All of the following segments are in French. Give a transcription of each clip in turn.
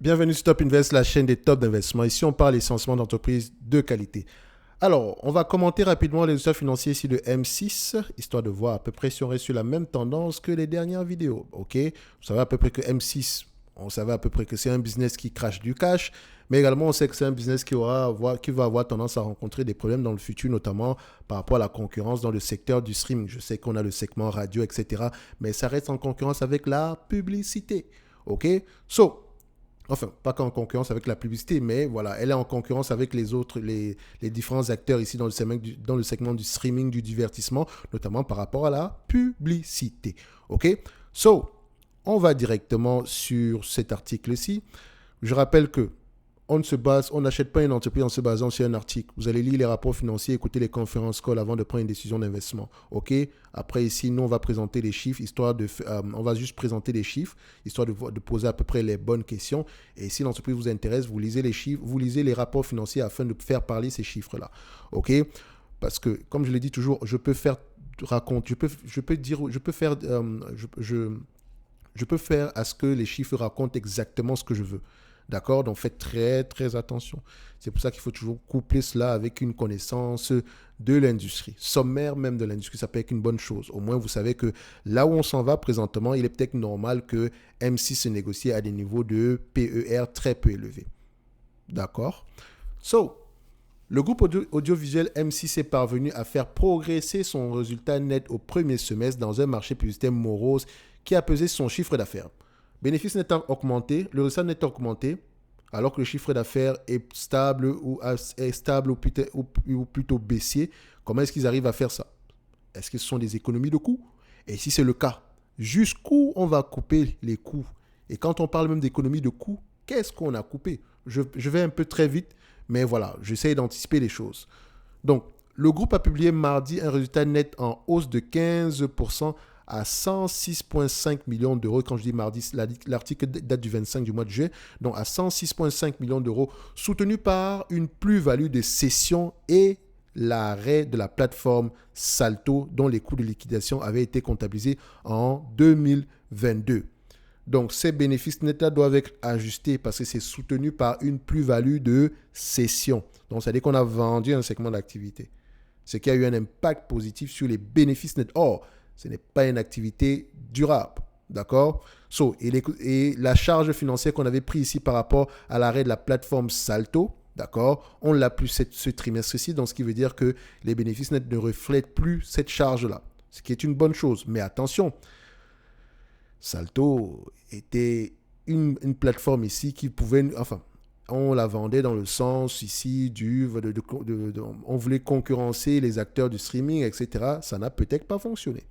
Bienvenue sur Top Invest, la chaîne des tops d'investissement. Ici, on parle essentiellement d'entreprises de qualité. Alors, on va commenter rapidement les résultats financiers ici de M6, histoire de voir à peu près si on reste sur la même tendance que les dernières vidéos. Ok, vous savez à peu près que M6, on savait à peu près que c'est un business qui crache du cash, mais également on sait que c'est un business qui va avoir tendance à rencontrer des problèmes dans le futur, notamment par rapport à la concurrence dans le secteur du streaming. Je sais qu'on a le segment radio, etc., mais ça reste en concurrence avec la publicité. Ok, enfin, pas qu'en concurrence avec la publicité, mais voilà, elle est en concurrence avec les différents acteurs ici dans le segment du streaming, du divertissement, notamment par rapport à la publicité. OK? On va directement sur cet article-ci. Je rappelle que on n'achète pas une entreprise en se basant sur un article. Vous allez lire les rapports financiers, écouter les conférences call avant de prendre une décision d'investissement. OK? Après, ici, nous, on va présenter les chiffres, on va juste présenter les chiffres, histoire de poser à peu près les bonnes questions. Et si l'entreprise vous intéresse, vous lisez les chiffres, vous lisez les rapports financiers afin de faire parler ces chiffres-là. OK? Parce que, comme je l'ai dit toujours, je peux faire à ce que les chiffres racontent exactement ce que je veux. D'accord? Donc faites très très attention. C'est pour ça qu'il faut toujours coupler cela avec une connaissance de l'industrie. Sommaire même de l'industrie, ça peut être une bonne chose. Au moins, vous savez que là où on s'en va présentement, il est peut-être normal que M6 se négocie à des niveaux de PER très peu élevés. D'accord? Le groupe audiovisuel M6 est parvenu à faire progresser son résultat net au premier semestre dans un marché publicitaire morose qui a pesé son chiffre d'affaires. Bénéfice net augmenté, le résultat net augmenté, alors que le chiffre d'affaires est stable ou plutôt baissier. Comment est-ce qu'ils arrivent à faire ça? Est-ce que ce sont des économies de coûts? Et si c'est le cas, jusqu'où on va couper les coûts? Et quand on parle même d'économie de coûts, qu'est-ce qu'on a coupé? Je vais un peu très vite, mais voilà, j'essaie d'anticiper les choses. Donc, le groupe a publié mardi un résultat net en hausse de 15% à 106,5 millions d'euros. Quand je dis mardi, l'article date du 25 du mois de juillet. Donc, à 106,5 millions d'euros, soutenu par une plus-value de cession et l'arrêt de la plateforme Salto, dont les coûts de liquidation avaient été comptabilisés en 2022. Donc, ces bénéfices nets doivent être ajustés parce que c'est soutenu par une plus-value de cession. Donc, c'est-à-dire qu'on a vendu un segment d'activité. Ce qui a eu un impact positif sur les bénéfices nets. Or, ce n'est pas une activité durable. D'accord? Et la charge financière qu'on avait prise ici par rapport à l'arrêt de la plateforme Salto, d'accord, on l'a plus ce trimestre-ci, donc ce qui veut dire que les bénéfices nets ne reflètent plus cette charge-là. Ce qui est une bonne chose. Mais attention, Salto était une plateforme ici qui pouvait... Enfin, on la vendait dans le sens ici on voulait concurrencer les acteurs du streaming, etc. Ça n'a peut-être pas fonctionné.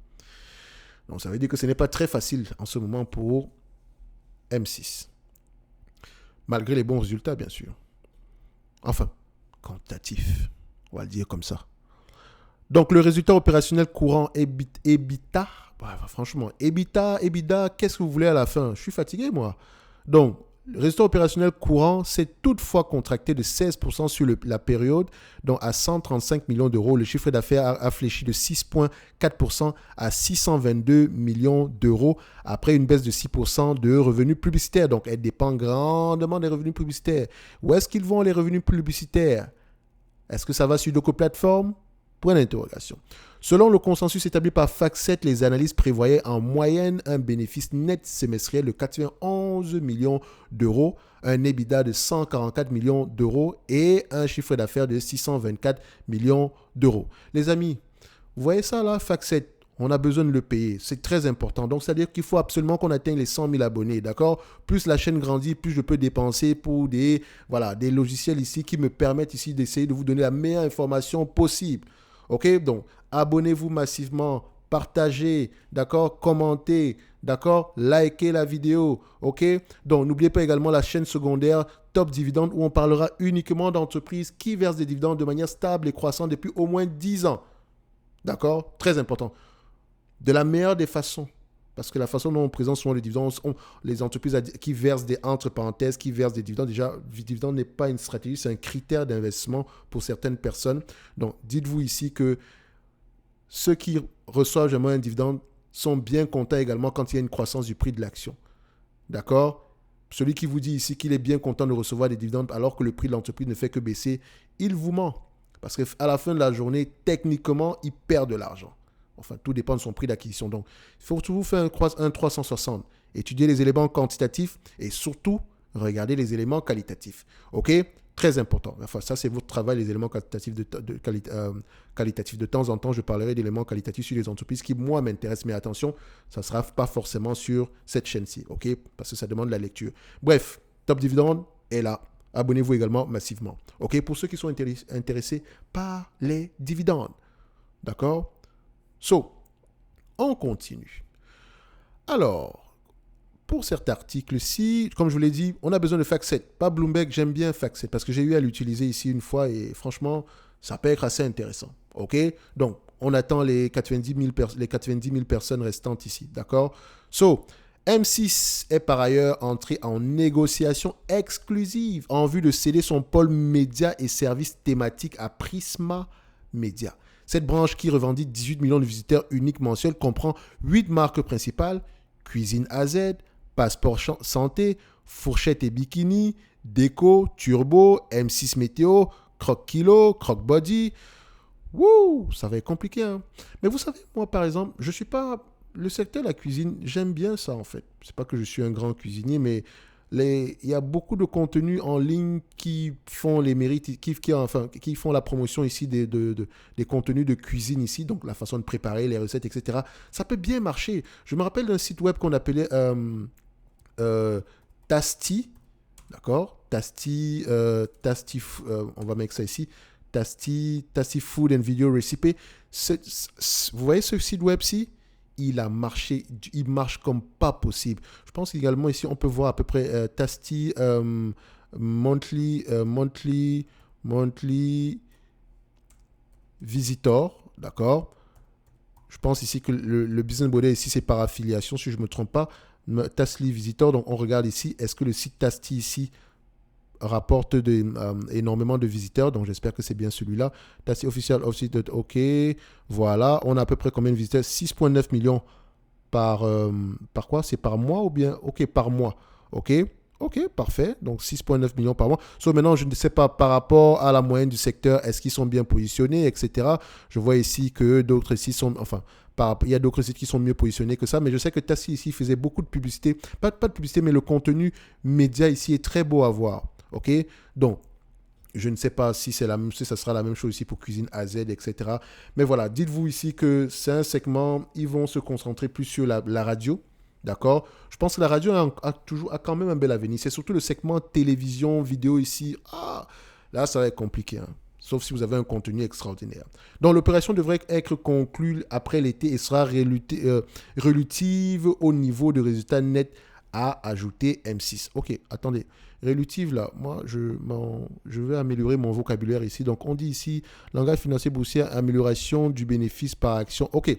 Donc ça veut dire que ce n'est pas très facile en ce moment pour M6. Malgré les bons résultats, bien sûr. Enfin, quantitatif. On va le dire comme ça. Donc le résultat opérationnel courant EBITDA. Franchement, EBITDA, qu'est-ce que vous voulez à la fin? Je suis fatigué, moi. Donc, le résultat opérationnel courant s'est toutefois contracté de 16% sur la période, donc à 135 millions d'euros. Le chiffre d'affaires a fléchi de 6,4% à 622 millions d'euros après une baisse de 6% de revenus publicitaires. Donc, elle dépend grandement des revenus publicitaires. Où est-ce qu'ils vont les revenus publicitaires? Est-ce que ça va sur d'autres plateformes? Point d'interrogation. Selon le consensus établi par FactSet, les analystes prévoyaient en moyenne un bénéfice net semestriel de 91 millions d'euros, un EBITDA de 144 millions d'euros et un chiffre d'affaires de 624 millions d'euros. Les amis, vous voyez ça là, FactSet, on a besoin de le payer. C'est très important. Donc, c'est-à-dire qu'il faut absolument qu'on atteigne les 100 000 abonnés, d'accord? Plus la chaîne grandit, plus je peux dépenser pour des logiciels ici qui me permettent ici d'essayer de vous donner la meilleure information possible. OK? Donc, abonnez-vous massivement, partagez, d'accord? Commentez, d'accord? Likez la vidéo, OK? Donc, n'oubliez pas également la chaîne secondaire Top Dividende où on parlera uniquement d'entreprises qui versent des dividendes de manière stable et croissante depuis au moins 10 ans. D'accord? Très important. De la meilleure des façons. Parce que la façon dont on présente souvent les dividendes, les entreprises qui versent entre parenthèses, qui versent des dividendes, déjà, le dividende n'est pas une stratégie, c'est un critère d'investissement pour certaines personnes. Donc, dites-vous ici que ceux qui reçoivent jamais un dividende sont bien contents également quand il y a une croissance du prix de l'action. D'accord? celui qui vous dit ici qu'il est bien content de recevoir des dividendes alors que le prix de l'entreprise ne fait que baisser, il vous ment. Parce qu'à la fin de la journée, techniquement, il perd de l'argent. Enfin, tout dépend de son prix d'acquisition. Donc, il faut toujours faire un 360. Étudier les éléments quantitatifs et surtout, regarder les éléments qualitatifs. OK? Très important. Enfin, ça, c'est votre travail, les éléments qualitatifs qualitatifs. De temps en temps, je parlerai d'éléments qualitatifs sur les entreprises qui, moi, m'intéressent. Mais attention, ça ne sera pas forcément sur cette chaîne-ci. OK? Parce que ça demande la lecture. Bref, Top Dividende est là. Abonnez-vous également massivement. OK? Pour ceux qui sont intéressés par les dividendes. D'accord? So, on continue. Alors, pour cet article-ci, comme je vous l'ai dit, on a besoin de FactSet. Pas Bloomberg, j'aime bien FactSet parce que j'ai eu à l'utiliser ici une fois et franchement, ça peut être assez intéressant. OK? Donc, on attend les 90 000 personnes restantes ici. D'accord? So, M6 est par ailleurs entré en négociation exclusive en vue de céder son pôle médias et services thématiques à Prisma Media. Cette branche qui revendique 18 millions de visiteurs uniques mensuels comprend 8 marques principales, Cuisine AZ, Passeport Santé, Fourchette et Bikini, Déco, Turbo, M6 Météo, Croc Kilo, Croc Body. Wouh, ça va être compliqué. Hein. Mais vous savez, moi par exemple, je ne suis pas... Le secteur de la cuisine, j'aime bien ça en fait. C'est pas que je suis un grand cuisinier, mais il y a beaucoup de contenus en ligne qui font les mérites, qui font la promotion ici des contenus de cuisine ici, donc la façon de préparer les recettes, etc. Ça peut bien marcher. Je me rappelle d'un site web qu'on appelait Tasty, d'accord? Tasty, on va mettre ça ici. Tasty Food and Video Recipe. Vous voyez ce site web-ci? Il a marché, il marche comme pas possible. Je pense également ici, on peut voir à peu près Tasty monthly visitor, d'accord. Je pense ici que le business model ici, c'est par affiliation, si je ne me trompe pas. Tasty visitor, donc on regarde ici, est-ce que le site Tasty ici rapporte énormément de visiteurs, donc j'espère que c'est bien celui-là. Tasty official, OK, voilà, on a à peu près combien de visiteurs? 6,9 millions par quoi? C'est par mois ou bien? OK, par mois, OK, parfait, donc 6,9 millions par mois. So, maintenant, je ne sais pas par rapport à la moyenne du secteur, est-ce qu'ils sont bien positionnés, etc. Je vois ici que d'autres ici sont, enfin, il y a d'autres sites qui sont mieux positionnés que ça, mais je sais que Tasty ici faisait beaucoup de publicité, pas de publicité, mais le contenu média ici est très beau à voir. OK? Donc, je ne sais pas si ça sera la même chose ici pour Cuisine AZ, etc. Mais voilà, dites-vous ici que c'est un segment, ils vont se concentrer plus sur la radio. D'accord? Je pense que la radio a quand même un bel avenir. C'est surtout le segment télévision, vidéo ici. Ah, là, ça va être compliqué. Hein. Sauf si vous avez un contenu extraordinaire. Donc, l'opération devrait être conclue après l'été et sera relutive au niveau de résultats nets, a ajouté M6. OK, attendez. Relutive, là, moi, je vais améliorer mon vocabulaire ici. Donc, on dit ici, langage financier boursier, amélioration du bénéfice par action. OK.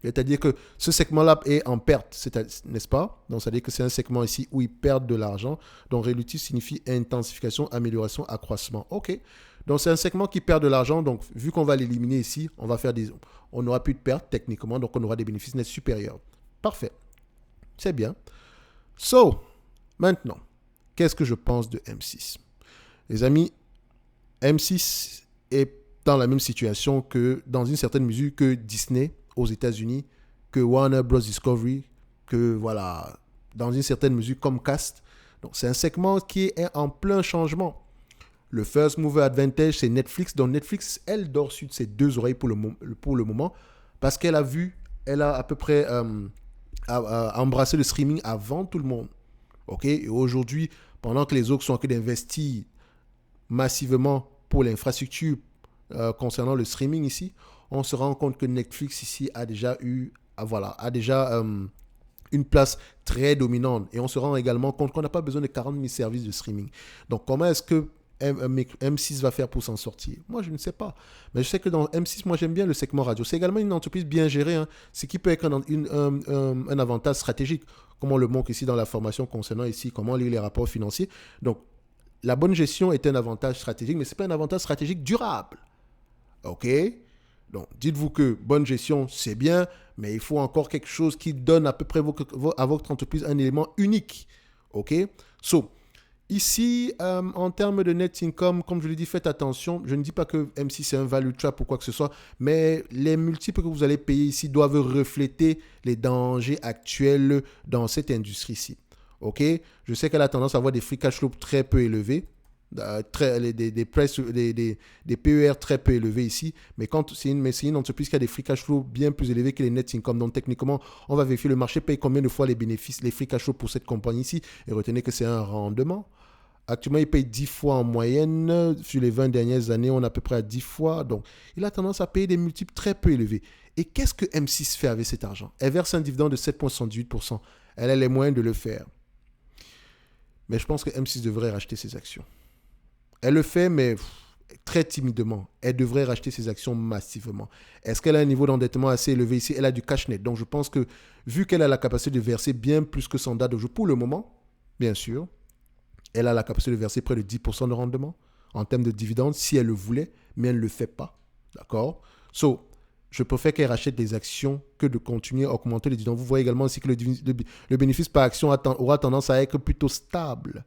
C'est-à-dire que ce segment-là est en perte, n'est-ce pas? Donc, c'est-à-dire que c'est un segment ici où ils perdent de l'argent. Donc, relutive signifie intensification, amélioration, accroissement. OK. Donc, c'est un segment qui perd de l'argent. Donc, vu qu'on va l'éliminer ici, on n'aura plus de perte techniquement. Donc, on aura des bénéfices nets supérieurs. Parfait. C'est bien. So, maintenant, qu'est-ce que je pense de M6? Les amis, M6 est dans la même situation que, dans une certaine mesure, que Disney aux États-Unis, que Warner Bros. Discovery, que, voilà, dans une certaine mesure, Comcast. Donc, c'est un segment qui est en plein changement. Le first mover advantage, c'est Netflix. Donc, Netflix, elle dort sur ses deux oreilles pour le moment parce qu'elle a à peu près embrassé le streaming avant tout le monde. OK? Et aujourd'hui, pendant que les autres sont en train d'investir massivement pour l'infrastructure concernant le streaming ici, on se rend compte que Netflix ici a déjà une place très dominante. Et on se rend également compte qu'on n'a pas besoin de 40 000 services de streaming. Donc, comment est-ce que M6 va faire pour s'en sortir? Moi, je ne sais pas. Mais je sais que dans M6, moi, j'aime bien le segment radio. C'est également une entreprise bien gérée, hein, ce qui peut être un avantage stratégique, comme on le montre ici dans la formation concernant ici, comment lire les rapports financiers. Donc, la bonne gestion est un avantage stratégique, mais ce n'est pas un avantage stratégique durable. OK? Donc, dites-vous que bonne gestion, c'est bien, mais il faut encore quelque chose qui donne à peu près à votre entreprise un élément unique. OK? So, ici, en termes de net income, comme je l'ai dit, faites attention. Je ne dis pas que M6 c'est un value trap ou quoi que ce soit, mais les multiples que vous allez payer ici doivent refléter les dangers actuels dans cette industrie-ci. OK? Je sais qu'elle a tendance à avoir des free cash flow très peu élevés. Des PER très peu élevés ici, mais c'est une entreprise qui a des free cash flow bien plus élevés que les net income. Donc techniquement, on va vérifier le marché paye combien de fois les bénéfices, les free cash flow pour cette compagnie ici, et retenez que c'est un rendement. Actuellement, il paye 10 fois en moyenne. Sur les 20 dernières années, on est à peu près à 10 fois. Donc, il a tendance à payer des multiples très peu élevés. Et qu'est-ce que M6 fait avec cet argent? Elle verse un dividende de 7,78%. Elle a les moyens de le faire. Mais je pense que M6 devrait racheter ses actions. Elle le fait, mais très timidement. Elle devrait racheter ses actions massivement. Est-ce qu'elle a un niveau d'endettement assez élevé ici? Elle a du cash net. Donc, je pense que, vu qu'elle a la capacité de verser bien plus que son date de jeu pour le moment, bien sûr, elle a la capacité de verser près de 10% de rendement en termes de dividendes si elle le voulait, mais elle ne le fait pas. D'accord? So, je préfère qu'elle rachète des actions que de continuer à augmenter les dividendes. Vous voyez également aussi que le bénéfice par action aura tendance à être plutôt stable.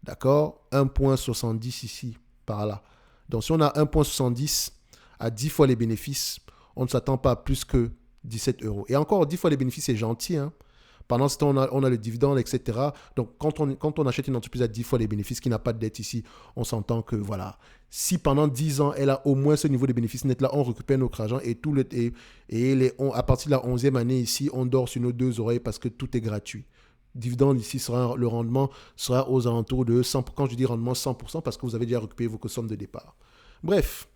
D'accord? 1,70 ici, par là. Donc, si on a 1,70 à 10 fois les bénéfices, on ne s'attend pas à plus que 17 euros. Et encore, 10 fois les bénéfices, c'est gentil, hein? Pendant ce temps, on a le dividende, etc. Donc, quand on achète une entreprise à 10 fois les bénéfices qui n'a pas de dette ici, on s'entend que, voilà, si pendant 10 ans, elle a au moins ce niveau de bénéfices net-là, on récupère notre argent à partir de la 11e année ici, on dort sur nos deux oreilles parce que tout est gratuit. Dividende ici, le rendement sera aux alentours de 100%. Quand je dis rendement, 100%, parce que vous avez déjà récupéré vos sommes de départ. Bref,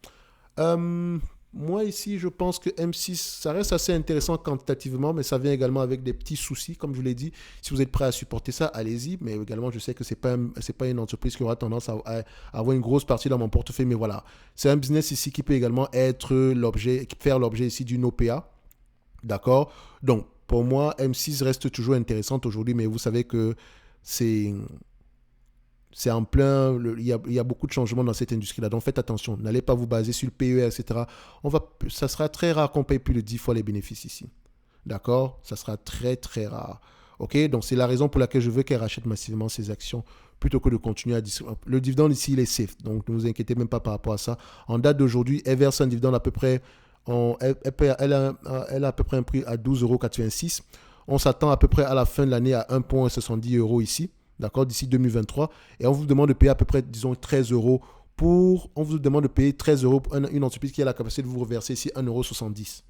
moi ici, je pense que M6, ça reste assez intéressant quantitativement, mais ça vient également avec des petits soucis, comme je l'ai dit. Si vous êtes prêt à supporter ça, allez-y. Mais également, je sais que ce n'est pas une entreprise qui aura tendance à avoir une grosse partie dans mon portefeuille. Mais voilà, c'est un business ici qui peut également faire l'objet ici d'une OPA. D'accord? Donc, pour moi, M6 reste toujours intéressante aujourd'hui, mais vous savez que c'est en plein... Il y a beaucoup de changements dans cette industrie-là. Donc, faites attention. N'allez pas vous baser sur le PER, etc. Ça sera très rare qu'on paye plus de 10 fois les bénéfices ici. D'accord? Ça sera très, très rare. OK? Donc, c'est la raison pour laquelle je veux qu'elle rachète massivement ses actions plutôt que de continuer à distribuer. Le dividende ici, il est safe. Donc, ne vous inquiétez même pas par rapport à ça. En date d'aujourd'hui, elle verse un dividende à peu près... Elle a à peu près un prix à 12,86 €. On s'attend à peu près à la fin de l'année à 1,70 € ici, d'accord, d'ici 2023. Et on vous demande de payer à peu près, disons, 13 € on vous demande de payer 13 € pour une entreprise qui a la capacité de vous reverser ici 1,70 €.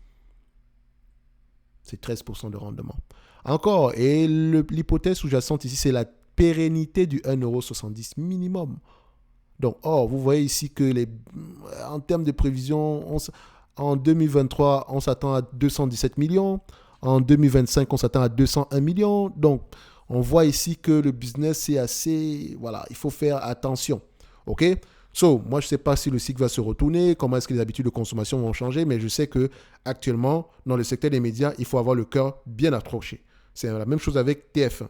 C'est 13% de rendement. Encore, et l'hypothèse sous-jacente ici, c'est la pérennité du 1,70 € minimum. Donc, vous voyez ici que en termes de prévision, en 2023, on s'attend à 217 millions. En 2025, on s'attend à 201 millions. Donc, on voit ici que le business, c'est assez... Voilà, il faut faire attention. OK? So, moi, je ne sais pas si le cycle va se retourner, comment est-ce que les habitudes de consommation vont changer, mais je sais qu'actuellement, dans le secteur des médias, il faut avoir le cœur bien accroché. C'est la même chose avec TF1.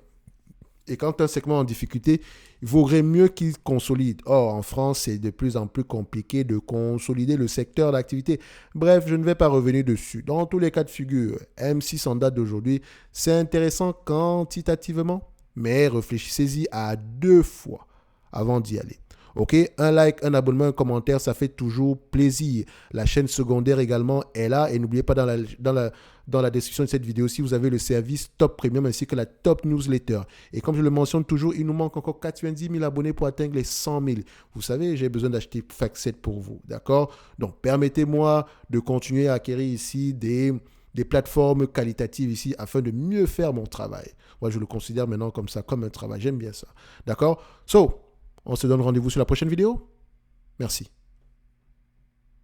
Et quand un segment est en difficulté, il vaudrait mieux qu'il consolide. Or, en France, c'est de plus en plus compliqué de consolider le secteur d'activité. Bref, je ne vais pas revenir dessus. Dans tous les cas de figure, M6 en date d'aujourd'hui, c'est intéressant quantitativement, mais réfléchissez-y à 2 fois avant d'y aller. OK, un like, un abonnement, un commentaire, ça fait toujours plaisir. La chaîne secondaire également est là. Et n'oubliez pas dans la description de cette vidéo, si vous avez le service Top Premium ainsi que la Top Newsletter. Et comme je le mentionne toujours, il nous manque encore 90 000 abonnés pour atteindre les 100 000. Vous savez, j'ai besoin d'acheter FactSet pour vous. D'accord? Donc, permettez-moi de continuer à acquérir ici des plateformes qualitatives ici afin de mieux faire mon travail. Moi, je le considère maintenant comme ça, comme un travail. J'aime bien ça. D'accord? So, on se donne rendez-vous sur la prochaine vidéo. Merci.